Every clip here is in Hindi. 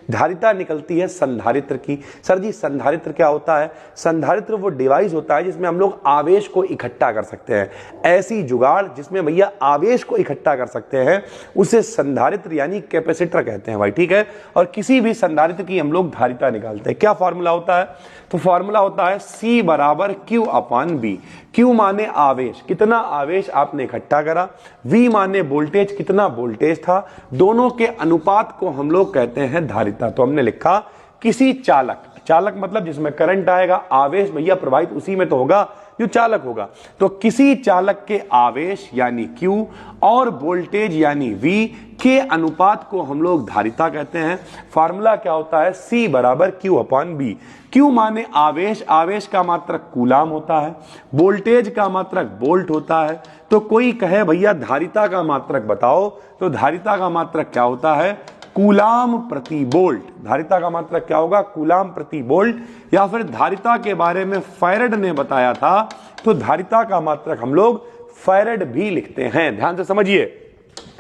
धारिता निकलती है संधारित्र की। सर जी संधारित्र क्या होता है? संधारित्र वो डिवाइस होता है जिसमें हम लोग आवेश को इकट्ठा कर सकते हैं। ऐसी जुगाड़ जिसमें भैया आवेश को इकट्ठा कर सकते हैं उसे संधारित्र यानी कैपेसिटर कहते हैं भाई, ठीक है। और किसी भी संधारित्र की हम लोग धारिता निकालते हैं। क्या फॉर्मूला होता है? तो फॉर्मूला होता है C बराबर Q अपॉन B। Q माने आवेश, कितना आवेश आपने इकट्ठा करा, V माने वोल्टेज, कितना वोल्टेज था, दोनों के अनुपात को हम लोग कहते हैं धारिता। तो हमने लिखा किसी चालक, चालक मतलब जिसमें करंट आएगा, आवेश भैया प्रवाहित उसी में तो होगा जो चालक होगा। तो किसी चालक के आवेश यानी Q और वोल्टेज यानी V के अनुपात को हम लोग धारिता कहते हैं। फार्मूला क्या होता है? C बराबर Q अपॉन B। Q माने आवेश, आवेश का मात्रक कूलाम होता है, वोल्टेज का मात्रक वोल्ट होता है। तो कोई कहे भैया धारिता का मात्रक बताओ, तो धारिता का मात्रक क्या होता है? कूलाम प्रति वोल्ट। धारिता का मात्रक क्या होगा? कूलाम प्रति वोल्ट। या फिर धारिता के बारे में फैरड ने बताया था, तो धारिता का मात्रक हम लोग फैरड भी लिखते हैं। ध्यान से समझिए।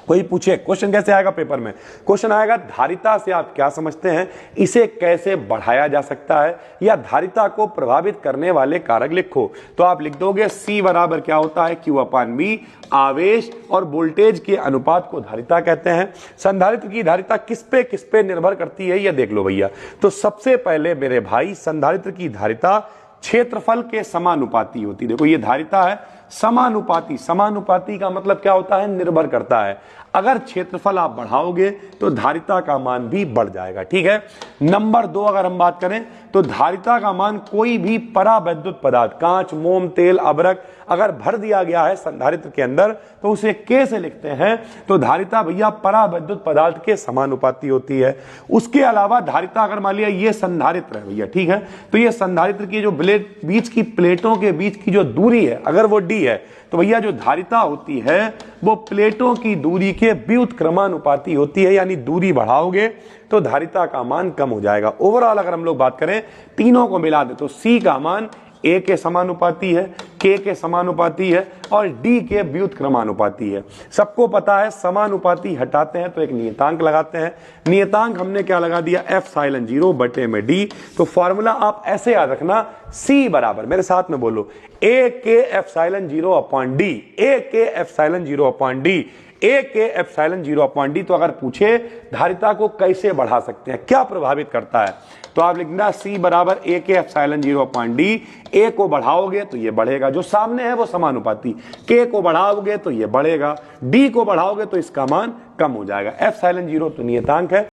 कोई पूछे क्वेश्चन कैसे आएगा पेपर में? क्वेश्चन आएगा धारिता से आप क्या समझते हैं, इसे कैसे बढ़ाया जा सकता है, या धारिता को प्रभावित करने वाले कारक लिखो। तो आप लिख दोगे C बराबर क्या होता है? Q upon B। आवेश और वोल्टेज के अनुपात को धारिता कहते हैं। संधारित्र की धारिता किस पे निर्भर करती है, यह देख लो भैया। तो सबसे पहले मेरे भाई संधारित्र की धारिता क्षेत्रफल के समानुपाती होती। देखो ये धारिता है समानुपाती। समानुपाती का मतलब क्या होता है? निर्भर करता है। अगर क्षेत्रफल आप बढ़ाओगे तो धारिता का मान भी बढ़ जाएगा, ठीक है। नंबर 2 अगर हम बात करें तो धारिता का मान कोई भी परावैद्युत पदार्थ, कांच, मोम, तेल, अभ्रक अगर भर दिया गया है संधारित्र के अंदर तो उसे K से लिखते हैं। तो धारिता भैया परावैद्युत पदार्थ के समानुपाती होती है। उसके अलावा धारिता अगर मान लिया ये संधारित्र है भैया, ठीक है, तो ये संधारित्र की जो बीच की प्लेटों के बीच की जो दूरी है अगर वो D है, तो भैया जो धारिता होती है वो प्लेटों की दूरी के व्युत्क्रमानुपाती होती है। यानी दूरी बढ़ाओगे तो धारिता का मान कम हो जाएगा। ओवरऑल अगर हम लोग बात करें तीनों को मिला दे तो C का मान A के समानुपाती है, K के समानुपाती है और D के व्युत्क्रमानुपाती है। सबको पता है समानुपाती हटाते हैं तो एक नियतांक लगाते हैं। नियतांक हमने क्या लगा दिया? एप्सिलॉन 0 बटे में D। तो फॉर्मूला आप ऐसे याद रखना, C बराबर, मेरे साथ में बोलो, A के एप्सिलॉन 0 अपॉन D। A के एप्सिलॉन 0 अपॉन D। A के एप्सिलॉन 0 अपॉन D। तो अगर पूछे धारिता को कैसे बढ़ा सकते हैं, क्या प्रभावित करता है, तो आप लिखना C बराबर A के एप्सिलॉन 0 अपॉन D। A को बढ़ाओगे तो ये बढ़ेगा, जो सामने है वो समानुपाती। K को बढ़ाओगे तो ये बढ़ेगा, D को बढ़ाओगे तो इसका मान कम हो जाएगा। एप्सिलॉन 0 तो नियतांक है।